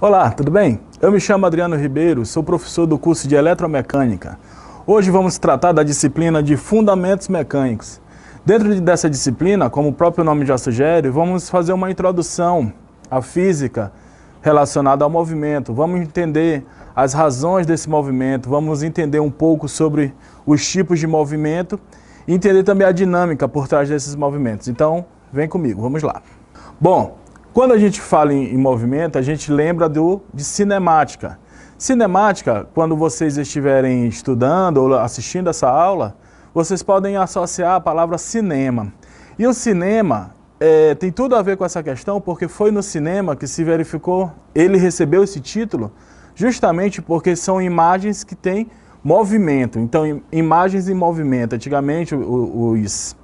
Olá, tudo bem? Eu me chamo Adriano Ribeiro, sou professor do curso de Eletromecânica. Hoje vamos tratar da disciplina de Fundamentos Mecânicos. Dentro dessa disciplina, como o próprio nome já sugere, vamos fazer uma introdução à física relacionada ao movimento. Vamos entender as razões desse movimento, vamos entender um pouco sobre os tipos de movimento e entender também a dinâmica por trás desses movimentos. Então, vem comigo, vamos lá. Bom, quando a gente fala em movimento, a gente lembra de cinemática. Cinemática, quando vocês estiverem estudando ou assistindo essa aula, vocês podem associar a palavra cinema. E o cinema tem tudo a ver com essa questão, porque foi no cinema que se verificou, ele recebeu esse título, justamente porque são imagens que têm movimento. Então, imagens em movimento. Antigamente, os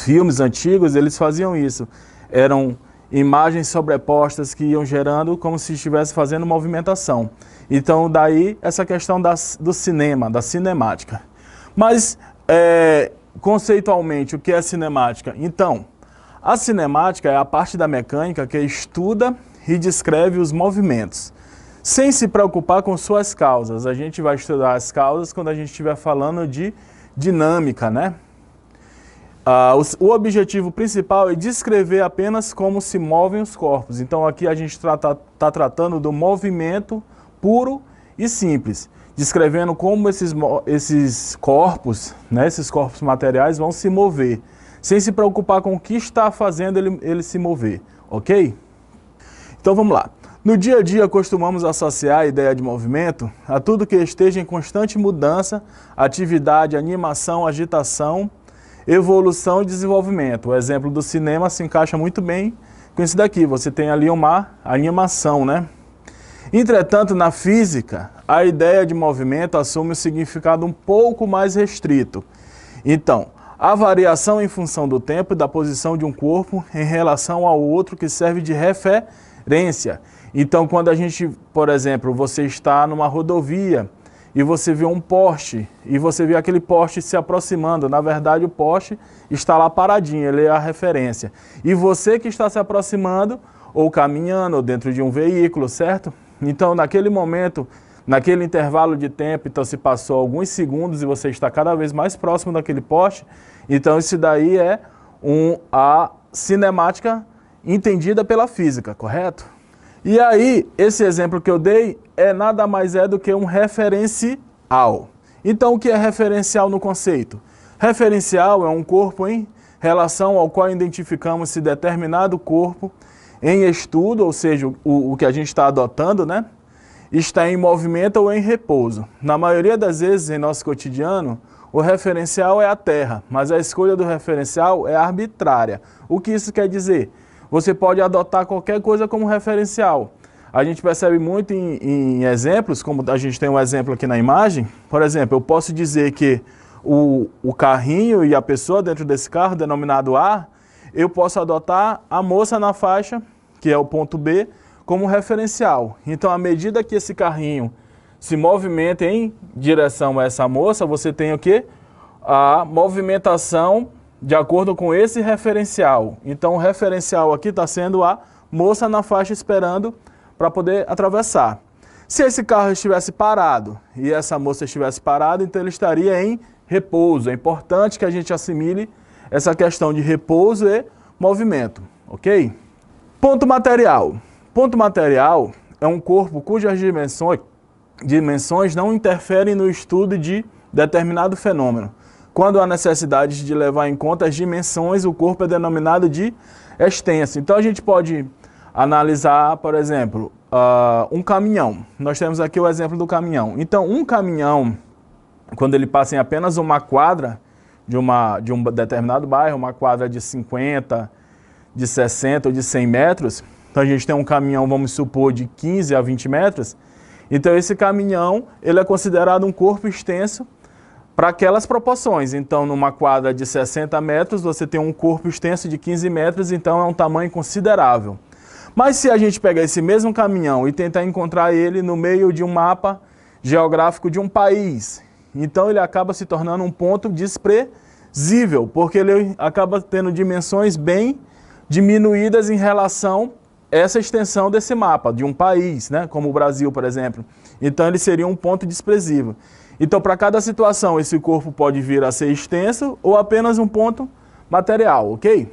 filmes antigos, eles faziam isso. Eram imagens sobrepostas que iam gerando como se estivesse fazendo movimentação. Então, daí essa questão do cinema, da cinemática. Mas, conceitualmente, o que é cinemática? Então, a cinemática é a parte da mecânica que estuda e descreve os movimentos, sem se preocupar com suas causas. A gente vai estudar as causas quando a gente estiver falando de dinâmica, né? O objetivo principal é descrever apenas como se movem os corpos. Então aqui a gente está tratando do movimento puro e simples, descrevendo como esses corpos, né, esses corpos materiais vão se mover, sem se preocupar com o que está fazendo ele se mover, ok? Então vamos lá. No dia a dia costumamos associar a ideia de movimento a tudo que esteja em constante mudança, atividade, animação, agitação, evolução e desenvolvimento. O exemplo do cinema se encaixa muito bem com isso daqui. Você tem ali uma animação, né? Entretanto, na física, a ideia de movimento assume um significado um pouco mais restrito. Então, a variação em função do tempo e da posição de um corpo em relação ao outro que serve de referência. Então, quando a gente, por exemplo, você está numa rodovia e você vê um poste, e você vê aquele poste se aproximando. Na verdade, o poste está lá paradinho, ele é a referência. E você que está se aproximando, ou caminhando, ou dentro de um veículo, certo? Então, naquele momento, naquele intervalo de tempo, então se passou alguns segundos e você está cada vez mais próximo daquele poste, então isso daí é a cinemática entendida pela física, correto? E aí, esse exemplo que eu dei nada mais do que um referencial. Então, o que é referencial no conceito? Referencial é um corpo em relação ao qual identificamos se determinado corpo em estudo, ou seja, o que a gente está adotando, né, está em movimento ou em repouso. Na maioria das vezes, em nosso cotidiano, o referencial é a Terra, mas a escolha do referencial é arbitrária. O que isso quer dizer? Você pode adotar qualquer coisa como referencial. A gente percebe muito em exemplos, como a gente tem um exemplo aqui na imagem. Por exemplo, eu posso dizer que o carrinho e a pessoa dentro desse carro, denominado A, eu posso adotar a moça na faixa, que é o ponto B, como referencial. Então, à medida que esse carrinho se movimenta em direção a essa moça, você tem o quê? A movimentação de acordo com esse referencial. Então, o referencial aqui está sendo a moça na faixa esperando para poder atravessar. Se esse carro estivesse parado e essa moça estivesse parada, então ele estaria em repouso. É importante que a gente assimile essa questão de repouso e movimento, ok? Ponto material. Ponto material é um corpo cujas dimensões não interferem no estudo de determinado fenômeno. Quando há necessidade de levar em conta as dimensões, o corpo é denominado de extenso. Então, a gente pode analisar, por exemplo, um caminhão. Nós temos aqui o exemplo do caminhão. Então, um caminhão, quando ele passa em apenas uma quadra de um determinado bairro, uma quadra de 50, de 60 ou de 100 metros, então a gente tem um caminhão, vamos supor, de 15 a 20 metros, então esse caminhão ele é considerado um corpo extenso para aquelas proporções. Então, numa quadra de 60 metros, você tem um corpo extenso de 15 metros, então é um tamanho considerável. Mas se a gente pegar esse mesmo caminhão e tentar encontrar ele no meio de um mapa geográfico de um país, então ele acaba se tornando um ponto desprezível, porque ele acaba tendo dimensões bem diminuídas em relação essa extensão desse mapa, de um país, né, como o Brasil, por exemplo. Então ele seria um ponto desprezível. Então para cada situação esse corpo pode vir a ser extenso ou apenas um ponto material, ok?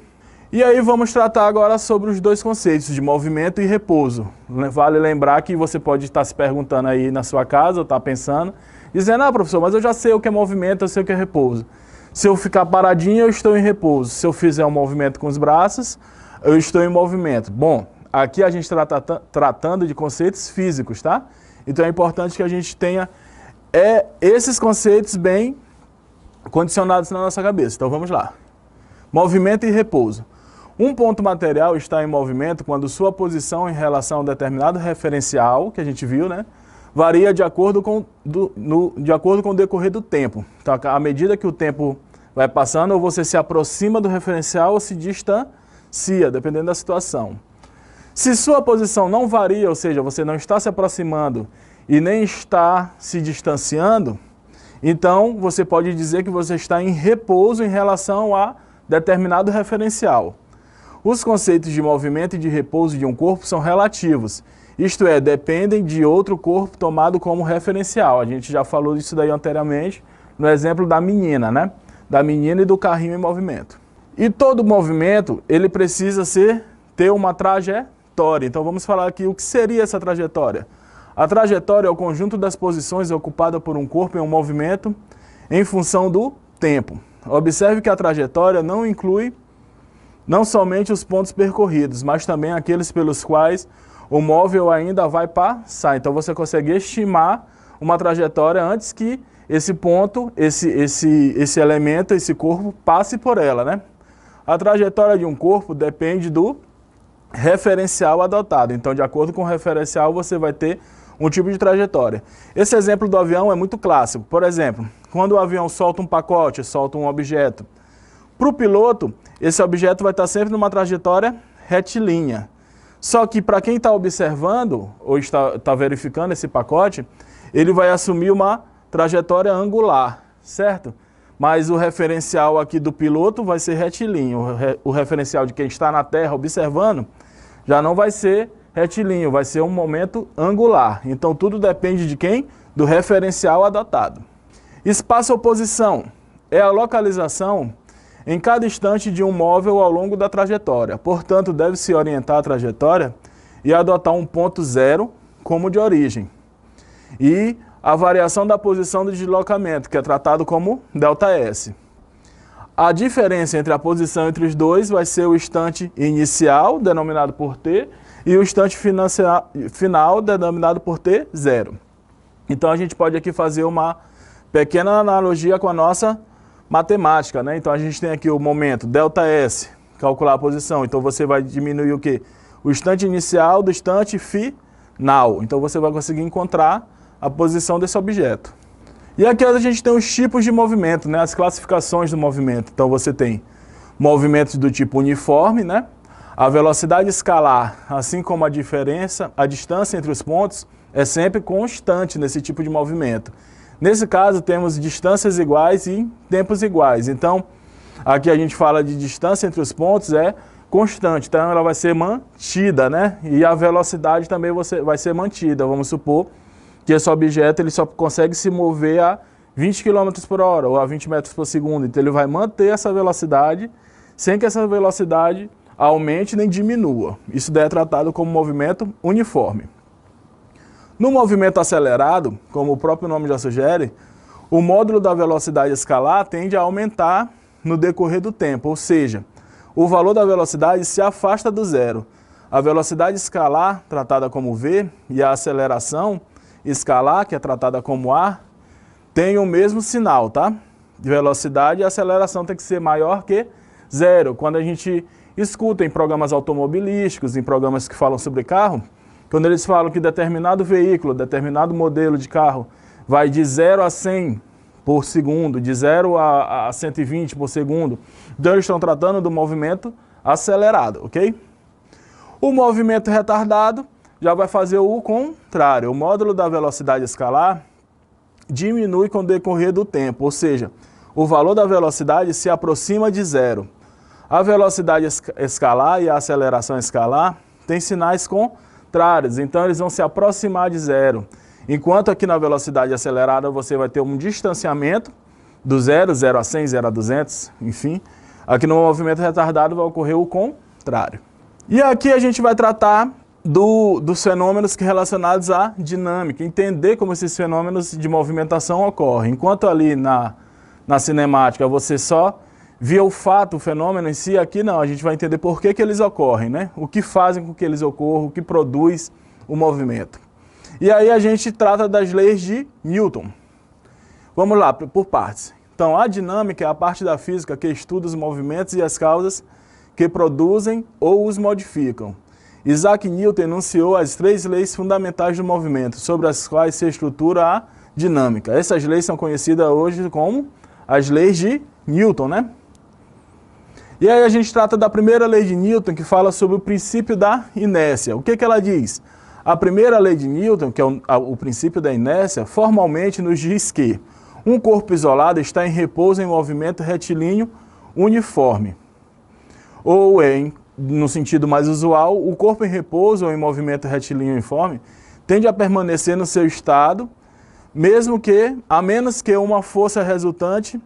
E aí vamos tratar agora sobre os dois conceitos de movimento e repouso. Vale lembrar que você pode estar se perguntando aí na sua casa, ou estar pensando, dizendo, ah, professor, mas eu já sei o que é movimento, eu sei o que é repouso. Se eu ficar paradinho, eu estou em repouso. Se eu fizer um movimento com os braços, eu estou em movimento. Bom, aqui a gente está tratando de conceitos físicos, tá? Então é importante que a gente tenha esses conceitos bem condicionados na nossa cabeça. Então vamos lá. Movimento e repouso. Um ponto material está em movimento quando sua posição em relação a um determinado referencial, que a gente viu, né, varia de acordo com o decorrer do tempo. Então, à medida que o tempo vai passando, ou você se aproxima do referencial ou se distancia, dependendo da situação. Se sua posição não varia, ou seja, você não está se aproximando e nem está se distanciando, então você pode dizer que você está em repouso em relação a determinado referencial. Os conceitos de movimento e de repouso de um corpo são relativos, isto é, dependem de outro corpo tomado como referencial. A gente já falou disso daí anteriormente, no exemplo da menina, né? Da menina e do carrinho em movimento. E todo movimento, ele precisa ter uma trajetória. Então vamos falar aqui o que seria essa trajetória. A trajetória é o conjunto das posições ocupadas por um corpo em um movimento em função do tempo. Observe que a trajetória não inclui não somente os pontos percorridos, mas também aqueles pelos quais o móvel ainda vai passar. Então você consegue estimar uma trajetória antes que esse ponto, esse elemento, esse corpo passe por ela, né? A trajetória de um corpo depende do referencial adotado. Então, de acordo com o referencial, você vai ter um tipo de trajetória. Esse exemplo do avião é muito clássico. Por exemplo, quando o avião solta um pacote, solta um objeto, para o piloto, esse objeto vai estar sempre numa trajetória retilínea. Só que para quem está observando ou está verificando esse pacote, ele vai assumir uma trajetória angular, certo? Mas o referencial aqui do piloto vai ser retilíneo. O referencial de quem está na Terra observando já não vai ser retilíneo, vai ser um momento angular. Então tudo depende de quem? Do referencial adotado. Espaço ou posição é a localização em cada instante de um móvel ao longo da trajetória. Portanto, deve-se orientar a trajetória e adotar um ponto zero como de origem. E a variação da posição do deslocamento, que é tratado como ΔS. A diferença entre a posição entre os dois vai ser o instante inicial, denominado por T, e o instante final, denominado por T0. Então a gente pode aqui fazer uma pequena analogia com a nossa matemática, né? Então a gente tem aqui o momento ΔS, calcular a posição. Então você vai diminuir o quê? O instante inicial do instante final. Então você vai conseguir encontrar a posição desse objeto. E aqui a gente tem os tipos de movimento, né? As classificações do movimento. Então você tem movimentos do tipo uniforme, né? A velocidade escalar, assim como a distância entre os pontos, é sempre constante nesse tipo de movimento. Nesse caso, temos distâncias iguais e tempos iguais. Então, aqui a gente fala de distância entre os pontos, é constante. Então, ela vai ser mantida, né? E a velocidade também vai ser mantida. Vamos supor que esse objeto ele só consegue se mover a 20 km por hora ou a 20 metros por segundo. Então, ele vai manter essa velocidade sem que essa velocidade aumente nem diminua. Isso daí é tratado como movimento uniforme. No movimento acelerado, como o próprio nome já sugere, o módulo da velocidade escalar tende a aumentar no decorrer do tempo, ou seja, o valor da velocidade se afasta do zero. A velocidade escalar, tratada como V, e a aceleração escalar, que é tratada como A, tem o mesmo sinal, tá? De velocidade e aceleração tem que ser maior que zero. Quando a gente escuta em programas automobilísticos, em programas que falam sobre carro, quando eles falam que determinado veículo, determinado modelo de carro vai de 0 a 100 por segundo, de 0 a 120 por segundo, então eles estão tratando do movimento acelerado, ok? O movimento retardado já vai fazer o contrário. O módulo da velocidade escalar diminui com o decorrer do tempo, ou seja, o valor da velocidade se aproxima de zero. A velocidade escalar e a aceleração escalar têm sinais contrários, então eles vão se aproximar de zero. Enquanto aqui na velocidade acelerada você vai ter um distanciamento do 0 a 100, 0 a 200, enfim. Aqui no movimento retardado vai ocorrer o contrário. E aqui a gente vai tratar dos fenômenos relacionados à dinâmica, entender como esses fenômenos de movimentação ocorrem. Enquanto ali na cinemática você só via o fato, o fenômeno em si, aqui não, a gente vai entender por que eles ocorrem, né? O que fazem com que eles ocorram, o que produz o movimento. E aí a gente trata das leis de Newton. Vamos lá, por partes. Então, a dinâmica é a parte da física que estuda os movimentos e as causas que produzem ou os modificam. Isaac Newton enunciou as 3 leis fundamentais do movimento, sobre as quais se estrutura a dinâmica. Essas leis são conhecidas hoje como as leis de Newton, né? E aí a gente trata da primeira lei de Newton, que fala sobre o princípio da inércia. O que ela diz? A primeira lei de Newton, que é o princípio da inércia, formalmente nos diz que um corpo isolado está em repouso em movimento retilíneo uniforme. Ou, no sentido mais usual, o corpo em repouso ou em movimento retilíneo uniforme tende a permanecer no seu estado, a menos que uma força resultante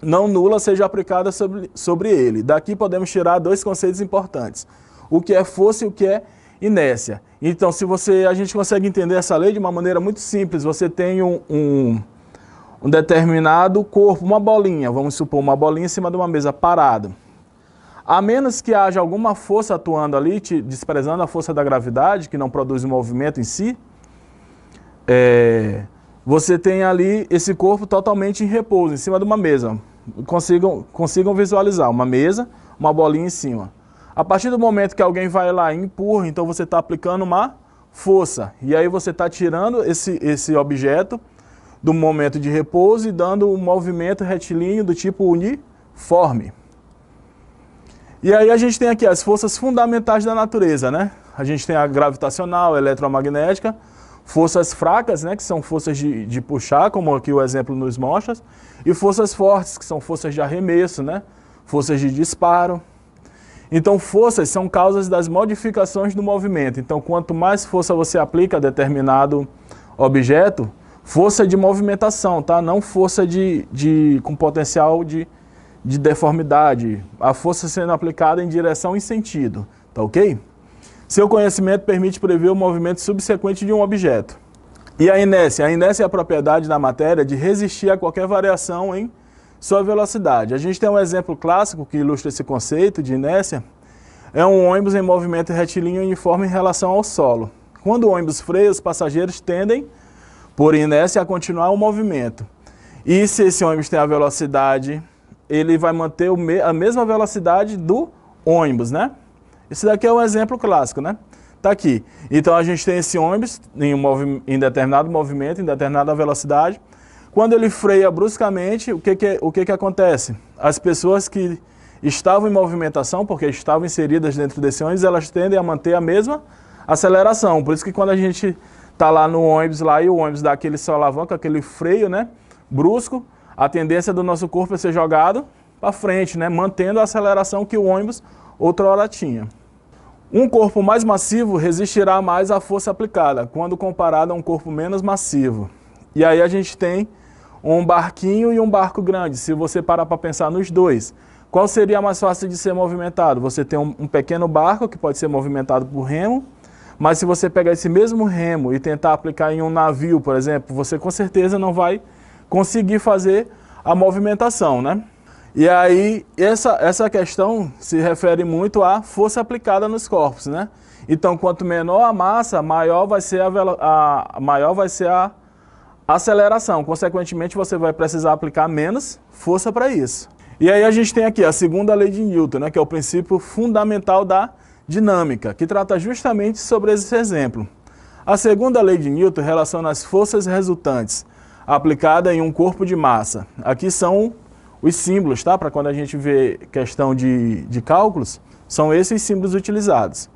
não nula seja aplicada sobre ele. Daqui podemos tirar 2 conceitos importantes: o que é força e o que é inércia. Então, a gente consegue entender essa lei de uma maneira muito simples. Você tem um determinado corpo, uma bolinha, vamos supor, uma bolinha em cima de uma mesa parada. A menos que haja alguma força atuando ali, desprezando a força da gravidade, que não produz o movimento em si, você tem ali esse corpo totalmente em repouso, em cima de uma mesa. Consigam visualizar uma mesa, uma bolinha em cima. A partir do momento que alguém vai lá e empurra, então você está aplicando uma força. E aí você está tirando esse objeto do momento de repouso e dando um movimento retilíneo do tipo uniforme. E aí a gente tem aqui as forças fundamentais da natureza, né? A gente tem a gravitacional, a eletromagnética, forças fracas, né, que são forças de puxar, como aqui o exemplo nos mostra, e forças fortes, que são forças de arremesso, né, forças de disparo. Então, forças são causas das modificações do movimento. Então, quanto mais força você aplica a determinado objeto, força de movimentação, tá? Não força com potencial de deformidade. A força sendo aplicada em direção e sentido, tá ok? Seu conhecimento permite prever o movimento subsequente de um objeto. E a inércia? A inércia é a propriedade da matéria de resistir a qualquer variação em sua velocidade. A gente tem um exemplo clássico que ilustra esse conceito de inércia. É um ônibus em movimento retilíneo uniforme em relação ao solo. Quando o ônibus freia, os passageiros tendem, por inércia, a continuar o movimento. E se esse ônibus tem a velocidade, ele vai manter a mesma velocidade do ônibus, né? Esse daqui é um exemplo clássico, né? Tá aqui. Então a gente tem esse ônibus em determinado movimento, em determinada velocidade. Quando ele freia bruscamente, o que acontece? As pessoas que estavam em movimentação, porque estavam inseridas dentro desse ônibus, elas tendem a manter a mesma aceleração. Por isso que quando a gente está lá no ônibus lá e o ônibus dá aquele solavanco, aquele freio, né, brusco, a tendência do nosso corpo é ser jogado para frente, né, mantendo a aceleração que o ônibus outrora tinha. Um corpo mais massivo resistirá mais à força aplicada, quando comparado a um corpo menos massivo. E aí a gente tem um barquinho e um barco grande. Se você parar para pensar nos dois, qual seria mais fácil de ser movimentado? Você tem um pequeno barco que pode ser movimentado por remo, mas se você pegar esse mesmo remo e tentar aplicar em um navio, por exemplo, você com certeza não vai conseguir fazer a movimentação, né? E aí essa questão se refere muito à força aplicada nos corpos, né? Então, quanto menor a massa, maior vai ser a aceleração. Consequentemente, você vai precisar aplicar menos força para isso. E aí a gente tem aqui a segunda lei de Newton, né, que é o princípio fundamental da dinâmica, que trata justamente sobre esse exemplo. A segunda lei de Newton relaciona as forças resultantes aplicadas em um corpo de massa. Aqui são os símbolos, tá? Para quando a gente vê questão de cálculos, são esses símbolos utilizados.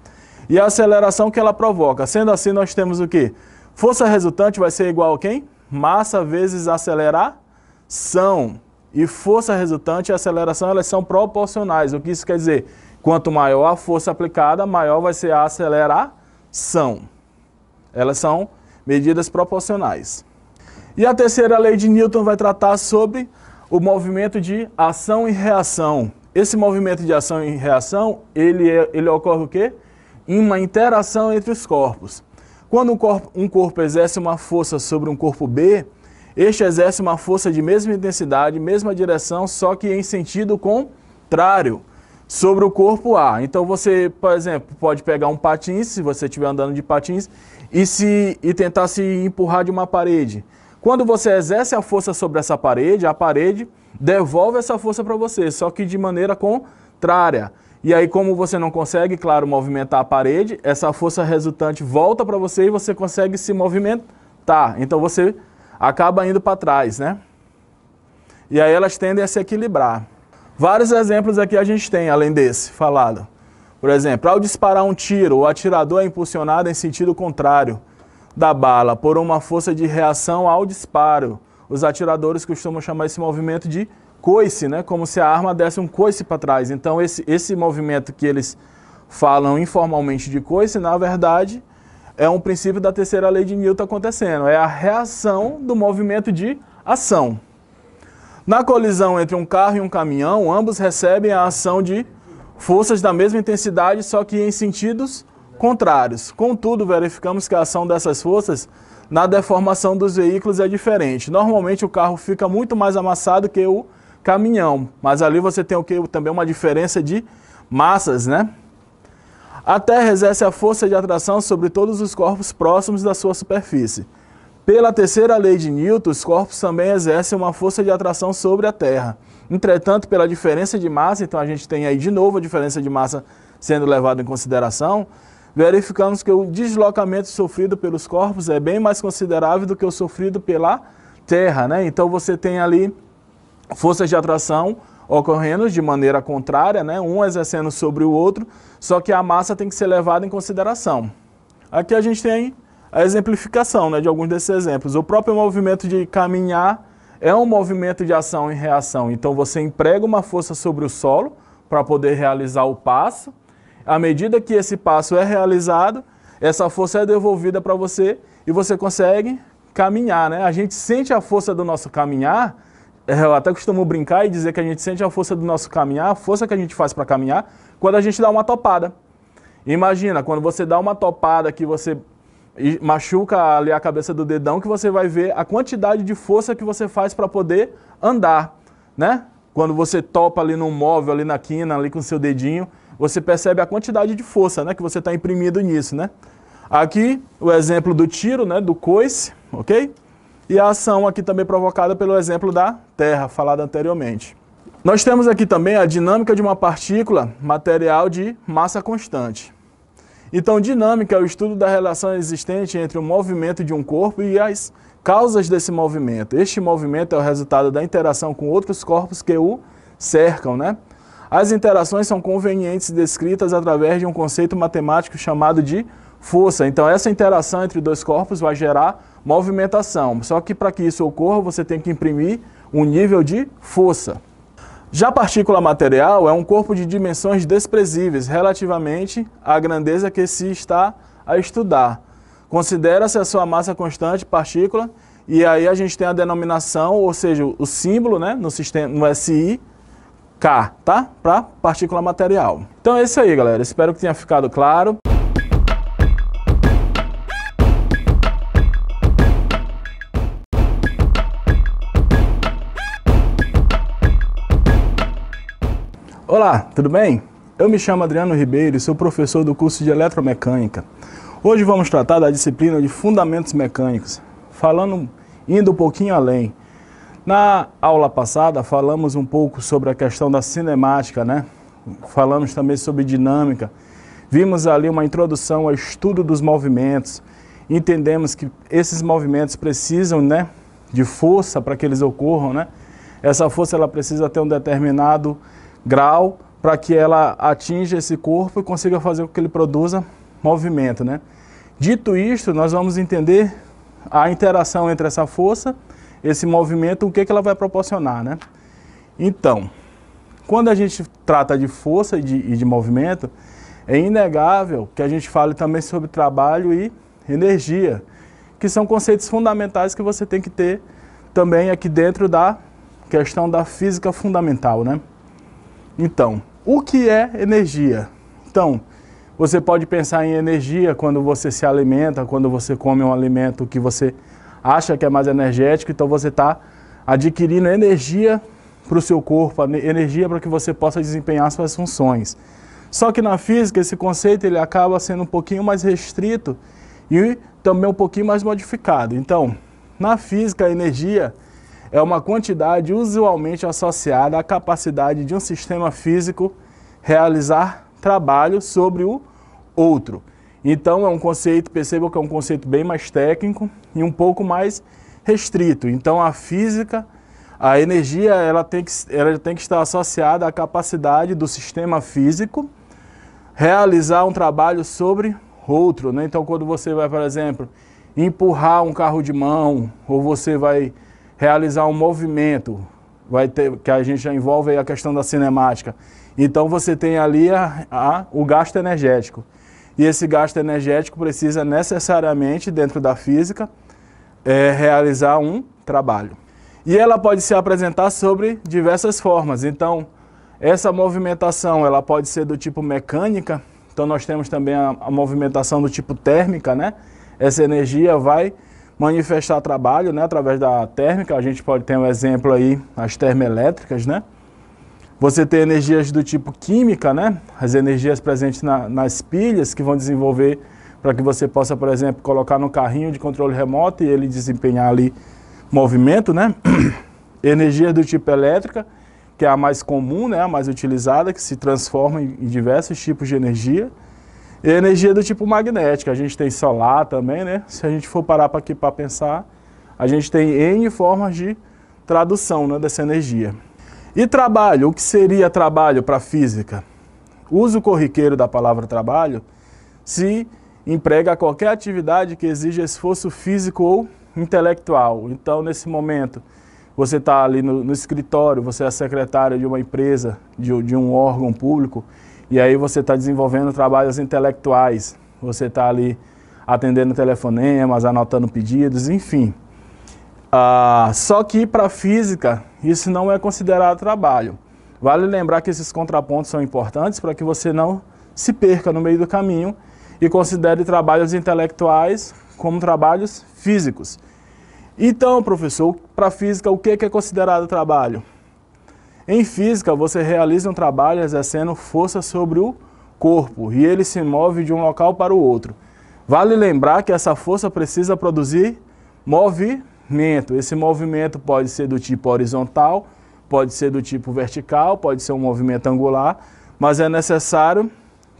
E a aceleração que ela provoca. Sendo assim, nós temos o quê? Força resultante vai ser igual a quem? Massa vezes aceleração. E força resultante e aceleração, elas são proporcionais. O que isso quer dizer? Quanto maior a força aplicada, maior vai ser a aceleração. Elas são medidas proporcionais. E a terceira lei de Newton vai tratar sobre o movimento de ação e reação. Esse movimento de ação e reação, ele ocorre o quê? Em uma interação entre os corpos. Quando um corpo exerce uma força sobre um corpo B, este exerce uma força de mesma intensidade, mesma direção, só que em sentido contrário sobre o corpo A. Então você, por exemplo, pode pegar um patins, se você estiver andando de patins, e tentar se empurrar de uma parede. Quando você exerce a força sobre essa parede, a parede devolve essa força para você, só que de maneira contrária. E aí, como você não consegue, claro, movimentar a parede, essa força resultante volta para você e você consegue se movimentar. Então você acaba indo para trás, né? E aí elas tendem a se equilibrar. Vários exemplos aqui a gente tem, além desse falado. Por exemplo, ao disparar um tiro, o atirador é impulsionado em sentido contrário da bala por uma força de reação ao disparo. Os atiradores costumam chamar esse movimento de coice, né? Como se a arma desse um coice para trás. Então esse movimento que eles falam informalmente de coice, na verdade, é um princípio da terceira lei de Newton acontecendo. É a reação do movimento de ação. Na colisão entre um carro e um caminhão, ambos recebem a ação de forças da mesma intensidade, só que em sentidos contrários. Contudo, verificamos que a ação dessas forças na deformação dos veículos é diferente. Normalmente o carro fica muito mais amassado que o caminhão, mas ali você tem o que? Também uma diferença de massas, né? A Terra exerce a força de atração sobre todos os corpos próximos da sua superfície. Pela terceira lei de Newton, os corpos também exercem uma força de atração sobre a Terra. Entretanto, pela diferença de massa, então a gente tem aí de novo a diferença de massa sendo levada em consideração, verificamos que o deslocamento sofrido pelos corpos é bem mais considerável do que o sofrido pela Terra, né? Então você tem ali forças de atração ocorrendo de maneira contrária, né? Um exercendo sobre o outro, só que a massa tem que ser levada em consideração. Aqui a gente tem a exemplificação, né, de alguns desses exemplos. O próprio movimento de caminhar é um movimento de ação e reação. Então você emprega uma força sobre o solo para poder realizar o passo. À medida que esse passo é realizado, essa força é devolvida para você e você consegue caminhar, né? A gente sente a força do nosso caminhar. Eu até costumo brincar e dizer que a gente sente a força do nosso caminhar, a força que a gente faz para caminhar, quando a gente dá uma topada. Imagina, quando você dá uma topada que você machuca ali a cabeça do dedão, que você vai ver a quantidade de força que você faz para poder andar, né? Quando você topa ali num móvel, ali na quina, ali com o seu dedinho, você percebe a quantidade de força, né, que você está imprimindo nisso, né? Aqui, o exemplo do tiro, né, do coice, ok? E a ação aqui também provocada pelo exemplo da Terra, falado anteriormente. Nós temos aqui também a dinâmica de uma partícula material de massa constante. Então, dinâmica é o estudo da relação existente entre o movimento de um corpo e as causas desse movimento. Este movimento é o resultado da interação com outros corpos que o cercam, né? As interações são convenientes e descritas através de um conceito matemático chamado de força. Então, essa interação entre dois corpos vai gerar movimentação. Só que para que isso ocorra, você tem que imprimir um nível de força. Já a partícula material é um corpo de dimensões desprezíveis relativamente à grandeza que se está a estudar. Considera-se a sua massa constante, partícula, e aí a gente tem a denominação, ou seja, o símbolo, né, no SI, K, tá? Para partícula material. Então é isso aí, galera. Espero que tenha ficado claro. Olá, tudo bem? Eu me chamo Adriano Ribeiro e sou professor do curso de Eletromecânica. Hoje vamos tratar da disciplina de Fundamentos Mecânicos, indo um pouquinho além. Na aula passada falamos um pouco sobre a questão da cinemática, né? Falamos também sobre dinâmica. Vimos ali uma introdução ao estudo dos movimentos. Entendemos que esses movimentos precisam, né, de força para que eles ocorram, né? Essa força ela precisa ter um determinado grau para que ela atinja esse corpo e consiga fazer com que ele produza movimento, né? Dito isto, nós vamos entender a interação entre essa força, esse movimento, o que ela vai proporcionar, né? Então, quando a gente trata de força e de movimento, é inegável que a gente fale também sobre trabalho e energia, que são conceitos fundamentais que você tem que ter também aqui dentro da questão da física fundamental, né? Então, o que é energia? Então, você pode pensar em energia quando você se alimenta, quando você come um alimento que você acha que é mais energético, então você está adquirindo energia para o seu corpo, energia para que você possa desempenhar suas funções. Só que na física esse conceito ele acaba sendo um pouquinho mais restrito e também um pouquinho mais modificado. Então, na física a energia é uma quantidade usualmente associada à capacidade de um sistema físico realizar trabalho sobre o outro. Então é um conceito, perceba que é um conceito bem mais técnico e um pouco mais restrito. Então a física, a energia, ela tem que estar associada à capacidade do sistema físico realizar um trabalho sobre outro, né? Então quando você vai, por exemplo, empurrar um carro de mão, ou você vai realizar um movimento, que a gente já envolve aí a questão da cinemática. Então você tem ali o gasto energético. E esse gasto energético precisa necessariamente, dentro da física, realizar um trabalho. E ela pode se apresentar sobre diversas formas. Então, essa movimentação ela pode ser do tipo mecânica. Então nós temos também a movimentação do tipo térmica, né? Essa energia vai manifestar trabalho, né, através da térmica. A gente pode ter um exemplo aí, as termoelétricas, né? Você tem energias do tipo química, né? As energias presentes nas pilhas que vão desenvolver para que você possa, por exemplo, colocar no carrinho de controle remoto e ele desempenhar ali movimento, né? Energia do tipo elétrica, que é a mais comum, né, a mais utilizada, que se transforma em diversos tipos de energia. E energia do tipo magnética, a gente tem solar também, né? Se a gente for parar aqui para pensar, a gente tem N formas de tradução, né, dessa energia. E trabalho, o que seria trabalho para a física? O uso corriqueiro da palavra trabalho se emprega a qualquer atividade que exija esforço físico ou intelectual. Então, nesse momento, você está ali no escritório, você é secretário de uma empresa, de um órgão público, e aí você está desenvolvendo trabalhos intelectuais. Você está ali atendendo telefonemas, anotando pedidos, enfim. Só que para a física, isso não é considerado trabalho. Vale lembrar que esses contrapontos são importantes para que você não se perca no meio do caminho e considere trabalhos intelectuais como trabalhos físicos. Então, professor, para a física, o que é considerado trabalho? Em física, você realiza um trabalho exercendo força sobre o corpo e ele se move de um local para o outro. Vale lembrar que essa força precisa produzir movimento. Esse movimento pode ser do tipo horizontal, pode ser do tipo vertical, pode ser um movimento angular, mas é necessário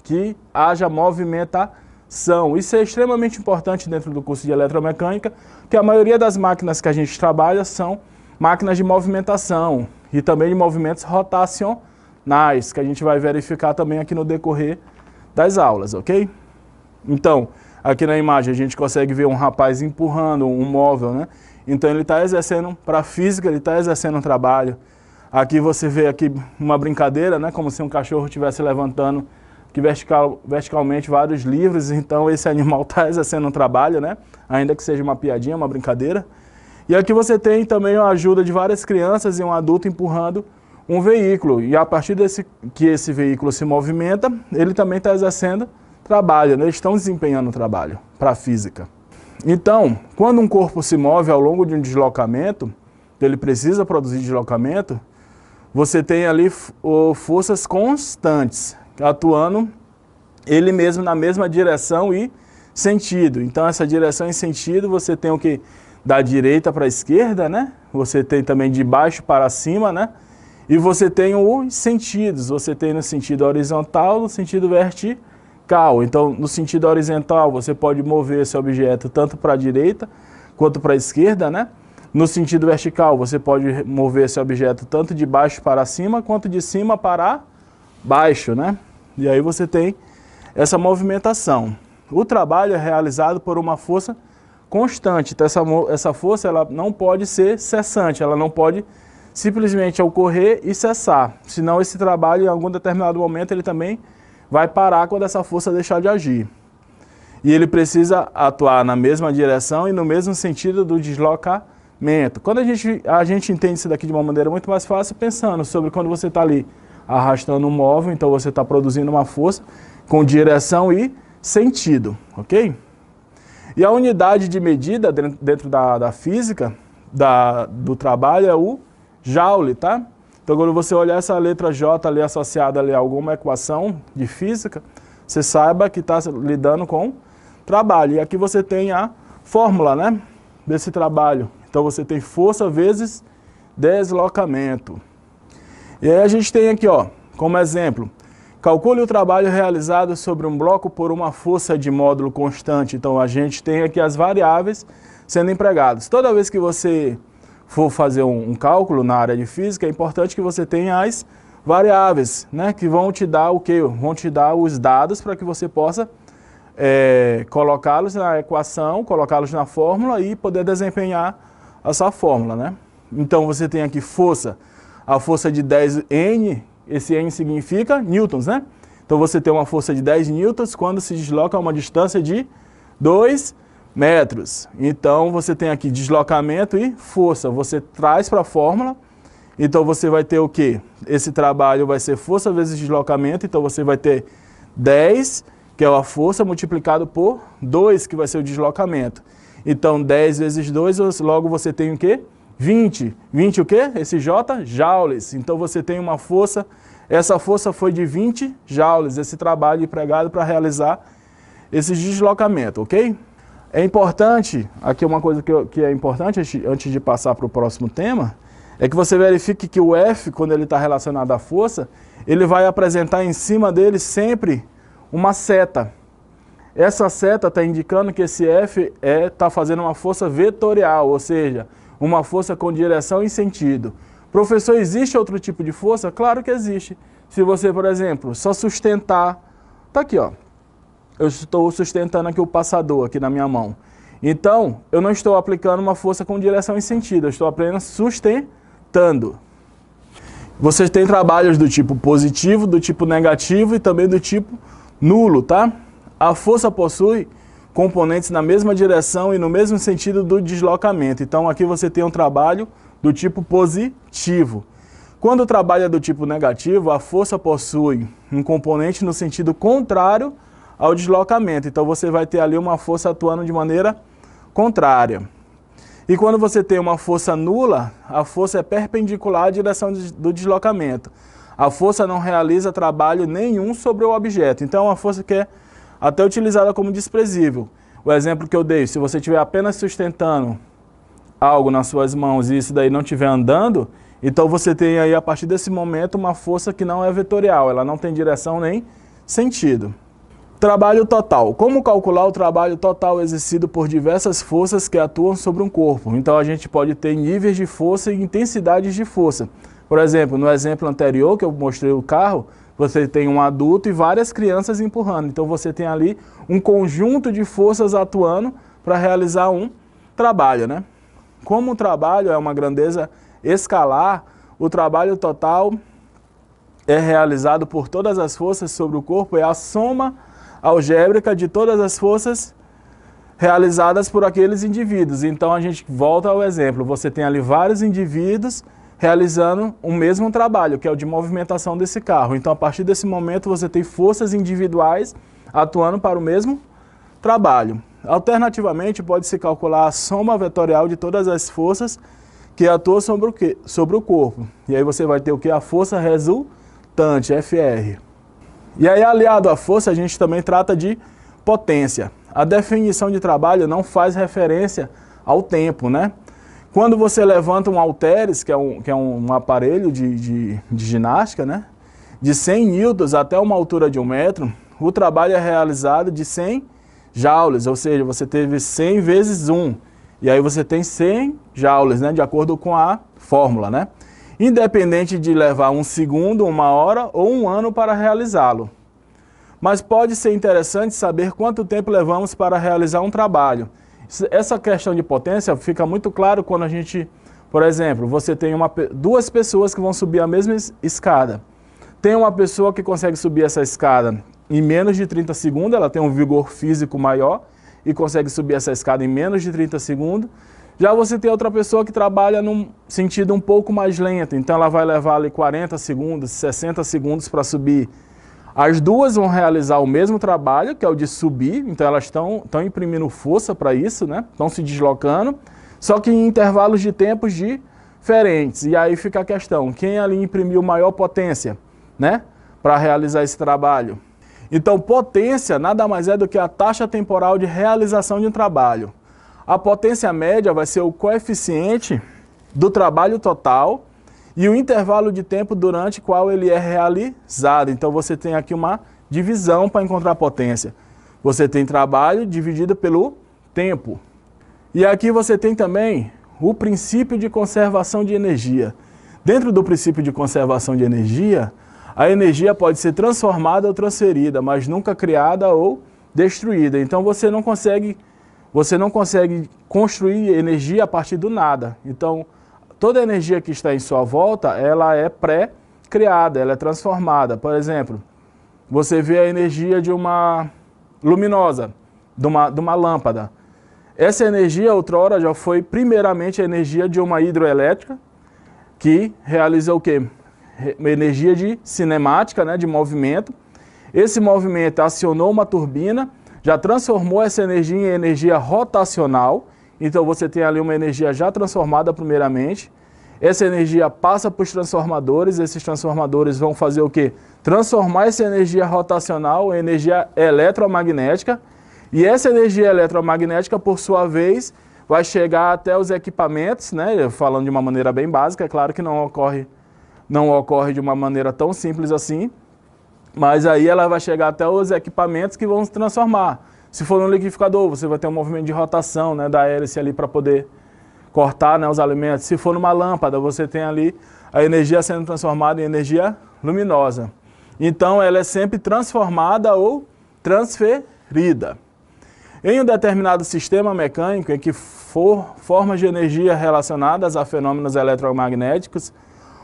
que haja movimentação. Isso é extremamente importante dentro do curso de eletromecânica, que a maioria das máquinas que a gente trabalha são máquinas de movimentação e também de movimentos rotacionais, que a gente vai verificar também aqui no decorrer das aulas, ok? Então, aqui na imagem a gente consegue ver um rapaz empurrando um móvel, né? Então ele está exercendo, para a física, ele está exercendo um trabalho. Aqui você vê aqui uma brincadeira, né? Como se um cachorro estivesse levantando aqui verticalmente vários livros, então esse animal está exercendo um trabalho, né? Ainda que seja uma piadinha, uma brincadeira. E aqui você tem também a ajuda de várias crianças e um adulto empurrando um veículo. E a partir que esse veículo se movimenta, ele também está exercendo trabalho, né? Eles estão desempenhando trabalho para a física. Então, quando um corpo se move ao longo de um deslocamento, ele precisa produzir deslocamento, você tem ali forças constantes, atuando ele mesmo na mesma direção e sentido. Então, essa direção e sentido, você tem o que? Da direita para a esquerda, né? Você tem também de baixo para cima, né? E você tem os sentidos. Você tem no sentido horizontal, no sentido vertical. Então, no sentido horizontal, você pode mover esse objeto tanto para a direita quanto para a esquerda, né? No sentido vertical, você pode mover esse objeto tanto de baixo para cima, quanto de cima para baixo, né? E aí você tem essa movimentação. O trabalho é realizado por uma força constante. Então, essa força ela não pode ser cessante, ela não pode simplesmente ocorrer e cessar. Senão esse trabalho, em algum determinado momento, ele também vai parar quando essa força deixar de agir. E ele precisa atuar na mesma direção e no mesmo sentido do deslocamento. Quando a gente entende isso daqui de uma maneira muito mais fácil, pensando sobre quando você está ali arrastando um móvel, então você está produzindo uma força com direção e sentido, ok? E a unidade de medida dentro da física, do trabalho, é o joule, tá? Então quando você olhar essa letra J ali associada ali a alguma equação de física, você saiba que está lidando com trabalho. E aqui você tem a fórmula, né, desse trabalho. Então você tem força vezes deslocamento. E aí a gente tem aqui, ó, como exemplo, calcule o trabalho realizado sobre um bloco por uma força de módulo constante. Então a gente tem aqui as variáveis sendo empregadas. Toda vez que você for fazer um cálculo na área de física, é importante que você tenha as variáveis, né, que vão te dar o quê? Vão te dar os dados para que você possa colocá-los na equação, colocá-los na fórmula e poder desempenhar essa fórmula, né? Então você tem aqui força, a força de 10 N, esse N significa newtons, né? Então você tem uma força de 10 newtons quando se desloca a uma distância de 2 metros. Então você tem aqui deslocamento e força, você traz para a fórmula, então você vai ter o quê? Esse trabalho vai ser força vezes deslocamento, então você vai ter 10, que é a força, multiplicado por 2, que vai ser o deslocamento. Então 10 vezes 2, logo você tem o quê? 20. 20 o quê? Esse J, joules. Então você tem uma força, essa força foi de 20 joules, esse trabalho empregado para realizar esse deslocamento, ok? É importante, aqui uma coisa que é importante antes de passar para o próximo tema, é que você verifique que o F, quando ele está relacionado à força, ele vai apresentar em cima dele sempre uma seta. Essa seta está indicando que esse F está fazendo uma força vetorial, ou seja, uma força com direção e sentido. Professor, existe outro tipo de força? Claro que existe. Se você, por exemplo, só sustentar, tá aqui, ó. Eu estou sustentando aqui o passador aqui na minha mão. Então, eu não estou aplicando uma força com direção e sentido, eu estou apenas sustentando. Vocês têm trabalhos do tipo positivo, do tipo negativo e também do tipo nulo, tá? A força possui componentes na mesma direção e no mesmo sentido do deslocamento. Então, aqui você tem um trabalho do tipo positivo. Quando o trabalho é do tipo negativo, a força possui um componente no sentido contrário ao deslocamento. Então você vai ter ali uma força atuando de maneira contrária. E quando você tem uma força nula, a força é perpendicular à direção do deslocamento. A força não realiza trabalho nenhum sobre o objeto. Então é uma força que é até utilizada como desprezível. O exemplo que eu dei, se você estiver apenas sustentando algo nas suas mãos e isso daí não estiver andando, então você tem aí a partir desse momento uma força que não é vetorial, ela não tem direção nem sentido. Trabalho total. Como calcular o trabalho total exercido por diversas forças que atuam sobre um corpo? Então a gente pode ter níveis de força e intensidades de força. Por exemplo, no exemplo anterior que eu mostrei o carro, você tem um adulto e várias crianças empurrando. Então você tem ali um conjunto de forças atuando para realizar um trabalho, né? Como o trabalho é uma grandeza escalar, o trabalho total é realizado por todas as forças sobre o corpo, é a soma algébrica de todas as forças realizadas por aqueles indivíduos. Então a gente volta ao exemplo, você tem ali vários indivíduos realizando o mesmo trabalho, que é o de movimentação desse carro. Então a partir desse momento você tem forças individuais atuando para o mesmo trabalho. Alternativamente pode-se calcular a soma vetorial de todas as forças que atuam sobre o corpo. E aí você vai ter o que? A força resultante, FR. E aí, aliado à força, a gente também trata de potência. A definição de trabalho não faz referência ao tempo, né? Quando você levanta um halteres, que é um aparelho de ginástica, né? De 100 newtons até uma altura de 1 metro, o trabalho é realizado de 100 joules, ou seja, você teve 100 vezes 1. E aí você tem 100 joules, né? De acordo com a fórmula, né? Independente de levar 1 segundo, 1 hora ou 1 ano para realizá-lo. Mas pode ser interessante saber quanto tempo levamos para realizar um trabalho. Essa questão de potência fica muito claro quando a gente, Por exemplo, você tem duas pessoas que vão subir a mesma escada. Tem uma pessoa que consegue subir essa escada em menos de 30 segundos, ela tem um vigor físico maior e consegue subir essa escada em menos de 30 segundos. Já você tem outra pessoa que trabalha num sentido um pouco mais lento, então ela vai levar ali 40 segundos, 60 segundos para subir. As duas vão realizar o mesmo trabalho, que é o de subir, então elas estão imprimindo força para isso, né? Estão se deslocando, só que em intervalos de tempos diferentes. E aí fica a questão, quem ali imprimiu maior potência, né? Para realizar esse trabalho? Então, potência nada mais é do que a taxa temporal de realização de um trabalho. A potência média vai ser o coeficiente do trabalho total e o intervalo de tempo durante o qual ele é realizado. Então, você tem aqui uma divisão para encontrar a potência. Você tem trabalho dividido pelo tempo. E aqui você tem também o princípio de conservação de energia. Dentro do princípio de conservação de energia, a energia pode ser transformada ou transferida, mas nunca criada ou destruída. Então, você não consegue construir energia a partir do nada. Então, toda a energia que está em sua volta, ela é pré-criada, ela é transformada. Por exemplo, você vê a energia de uma luminosa, de uma lâmpada. Essa energia, outrora, já foi primeiramente a energia de uma hidroelétrica, que realiza o quê? Energia de cinemática, né, de movimento. Esse movimento acionou uma turbina, já transformou essa energia em energia rotacional, então você tem ali uma energia já transformada primeiramente. Essa energia passa para os transformadores, esses transformadores vão fazer o quê? Transformar essa energia rotacional em energia eletromagnética, e essa energia eletromagnética, por sua vez, vai chegar até os equipamentos, né? Falando de uma maneira bem básica, é claro que não ocorre de uma maneira tão simples assim, mas aí ela vai chegar até os equipamentos que vão se transformar. Se for um liquidificador, você vai ter um movimento de rotação, né, da hélice ali para poder cortar, né, os alimentos. Se for numa lâmpada, você tem ali a energia sendo transformada em energia luminosa. Então, ela é sempre transformada ou transferida. Em um determinado sistema mecânico em que for formas de energia relacionadas a fenômenos eletromagnéticos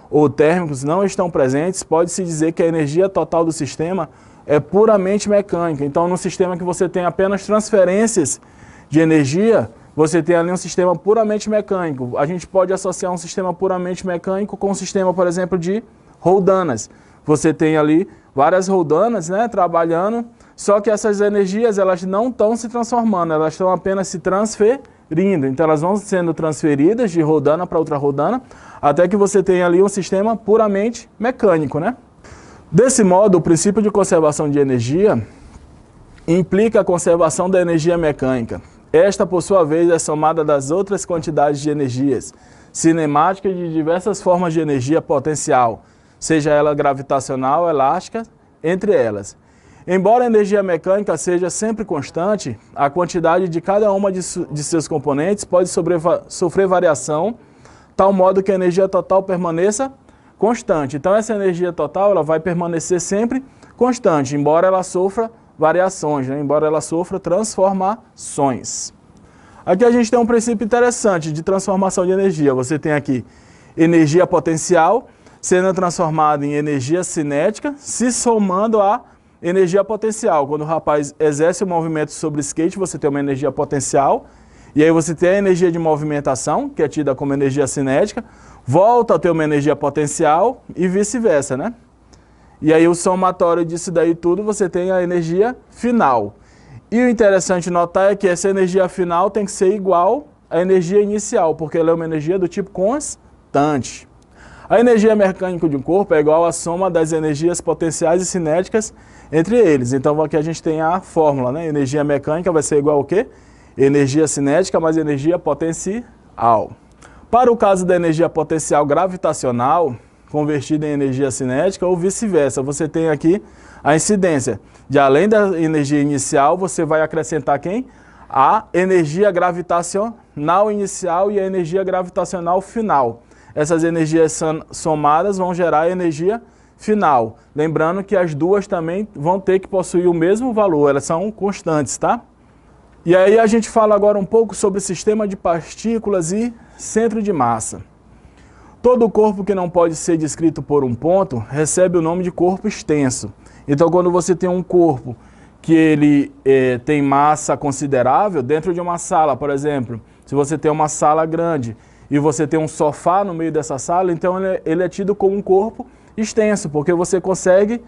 ou térmicos não estão presentes, pode-se dizer que a energia total do sistema é puramente mecânica. Então, num sistema que você tem apenas transferências de energia, você tem ali um sistema puramente mecânico. A gente pode associar um sistema puramente mecânico com um sistema, por exemplo, de roldanas. Você tem ali várias roldanas, né, trabalhando, só que essas energias elas não estão se transformando, elas estão apenas se transferindo. Então, elas vão sendo transferidas de roldana para outra roldana, até que você tenha ali um sistema puramente mecânico, né? Desse modo, o princípio de conservação de energia implica a conservação da energia mecânica. Esta, por sua vez, é somada das outras quantidades de energias cinemáticas e de diversas formas de energia potencial, seja ela gravitacional, elástica, entre elas. Embora a energia mecânica seja sempre constante, a quantidade de cada uma de seus componentes pode sofrer variação, tal modo que a energia total permaneça constante. Então, essa energia total ela vai permanecer sempre constante, embora ela sofra variações, né? Embora ela sofra transformações. Aqui a gente tem um princípio interessante de transformação de energia. Você tem aqui energia potencial sendo transformada em energia cinética, se somando à energia potencial. Quando o rapaz exerce o movimento sobre o skate, você tem uma energia potencial, e aí você tem a energia de movimentação, que é tida como energia cinética, volta a ter uma energia potencial e vice-versa, né? E aí o somatório disso daí tudo, você tem a energia final. E o interessante notar é que essa energia final tem que ser igual à energia inicial, porque ela é uma energia do tipo constante. A energia mecânica de um corpo é igual à soma das energias potenciais e cinéticas entre eles. Então aqui a gente tem a fórmula, né? Energia mecânica vai ser igual ao quê? Energia cinética mais energia potencial. Para o caso da energia potencial gravitacional, convertida em energia cinética ou vice-versa, você tem aqui a incidência de, além da energia inicial, você vai acrescentar quem? A energia gravitacional inicial e a energia gravitacional final. Essas energias somadas vão gerar a energia final. Lembrando que as duas também vão ter que possuir o mesmo valor, elas são constantes, tá? E aí a gente fala agora um pouco sobre o sistema de partículas e centro de massa. Todo corpo que não pode ser descrito por um ponto recebe o nome de corpo extenso. Então, quando você tem um corpo que ele tem massa considerável, dentro de uma sala, por exemplo, se você tem uma sala grande e você tem um sofá no meio dessa sala, então ele é tido como um corpo extenso, porque você consegue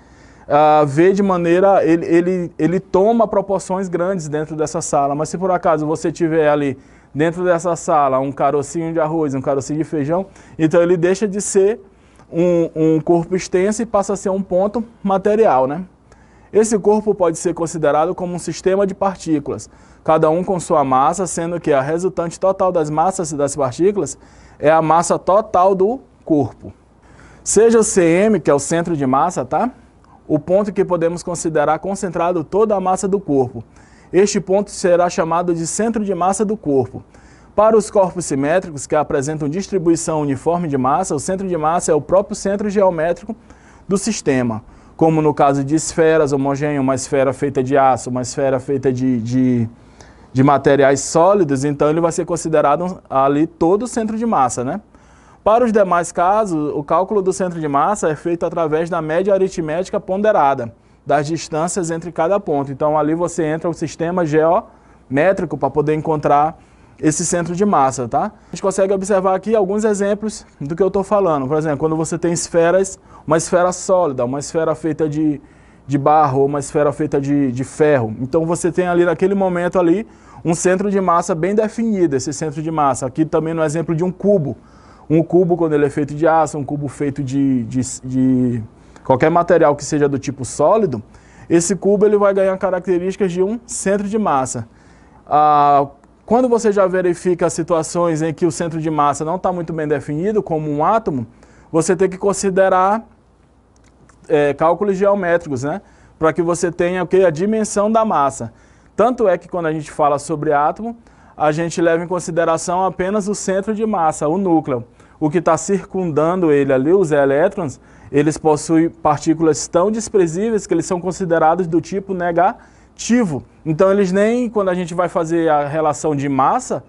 ver de maneira, ele toma proporções grandes dentro dessa sala. Mas se por acaso você tiver ali dentro dessa sala um carocinho de arroz, um carocinho de feijão, então ele deixa de ser um corpo extenso e passa a ser um ponto material, né? Esse corpo pode ser considerado como um sistema de partículas, cada um com sua massa, sendo que a resultante total das massas das partículas é a massa total do corpo. Seja o CM, que é o centro de massa, tá? O ponto que podemos considerar concentrado toda a massa do corpo. Este ponto será chamado de centro de massa do corpo. Para os corpos simétricos, que apresentam distribuição uniforme de massa, o centro de massa é o próprio centro geométrico do sistema. Como no caso de esferas homogêneas, uma esfera feita de aço, uma esfera feita de materiais sólidos, então ele vai ser considerado ali todo o centro de massa, né? Para os demais casos, o cálculo do centro de massa é feito através da média aritmética ponderada, das distâncias entre cada ponto. Então ali você entra o sistema geométrico para poder encontrar esse centro de massa, tá? A gente consegue observar aqui alguns exemplos do que eu estou falando. Por exemplo, quando você tem esferas, uma esfera sólida, uma esfera feita de barro, ou uma esfera feita de ferro. Então você tem ali naquele momento ali um centro de massa bem definido, esse centro de massa. Aqui também no exemplo de um cubo. Um cubo quando ele é feito de aço, um cubo feito de qualquer material que seja do tipo sólido, esse cubo ele vai ganhar características de um centro de massa. Quando você já verifica situações em que o centro de massa não está muito bem definido, como um átomo, você tem que considerar cálculos geométricos, né? Para que você tenha a dimensão da massa. Tanto é que quando a gente fala sobre átomo, a gente leva em consideração apenas o centro de massa, o núcleo. O que está circundando ele ali, os elétrons, eles possuem partículas tão desprezíveis que eles são considerados do tipo negativo. Então eles nem, quando a gente vai fazer a relação de massa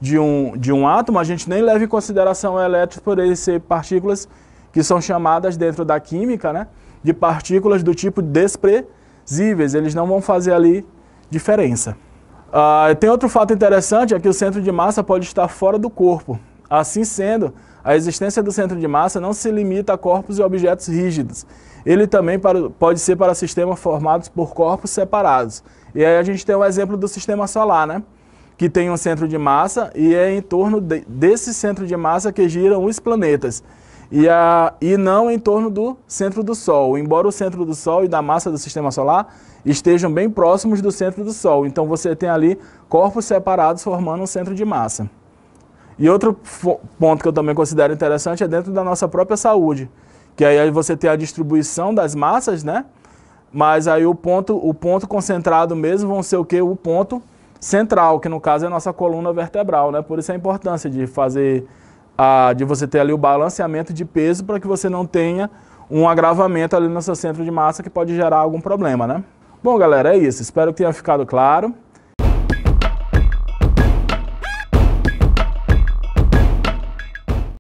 de um átomo, a gente nem leva em consideração elétrons por eles ser partículas que são chamadas dentro da química, né, de partículas do tipo desprezíveis. Eles não vão fazer ali diferença. Tem outro fato interessante, é que o centro de massa pode estar fora do corpo. Assim sendo, a existência do centro de massa não se limita a corpos e objetos rígidos. Ele também pode ser para sistemas formados por corpos separados. E aí a gente tem o exemplo do sistema solar, né? Que tem um centro de massa e é em torno desse centro de massa que giram os planetas. E não em torno do centro do Sol, embora o centro do Sol e da massa do sistema solar estejam bem próximos do centro do Sol. Então você tem ali corpos separados formando um centro de massa. E outro ponto que eu também considero interessante é dentro da nossa própria saúde, que aí você tem a distribuição das massas, né? Mas aí o ponto concentrado mesmo vão ser o quê? O ponto central, que no caso é a nossa coluna vertebral, né? Por isso a importância de você ter ali o balanceamento de peso para que você não tenha um agravamento ali no seu centro de massa que pode gerar algum problema, né? Bom, galera, é isso. Espero que tenha ficado claro.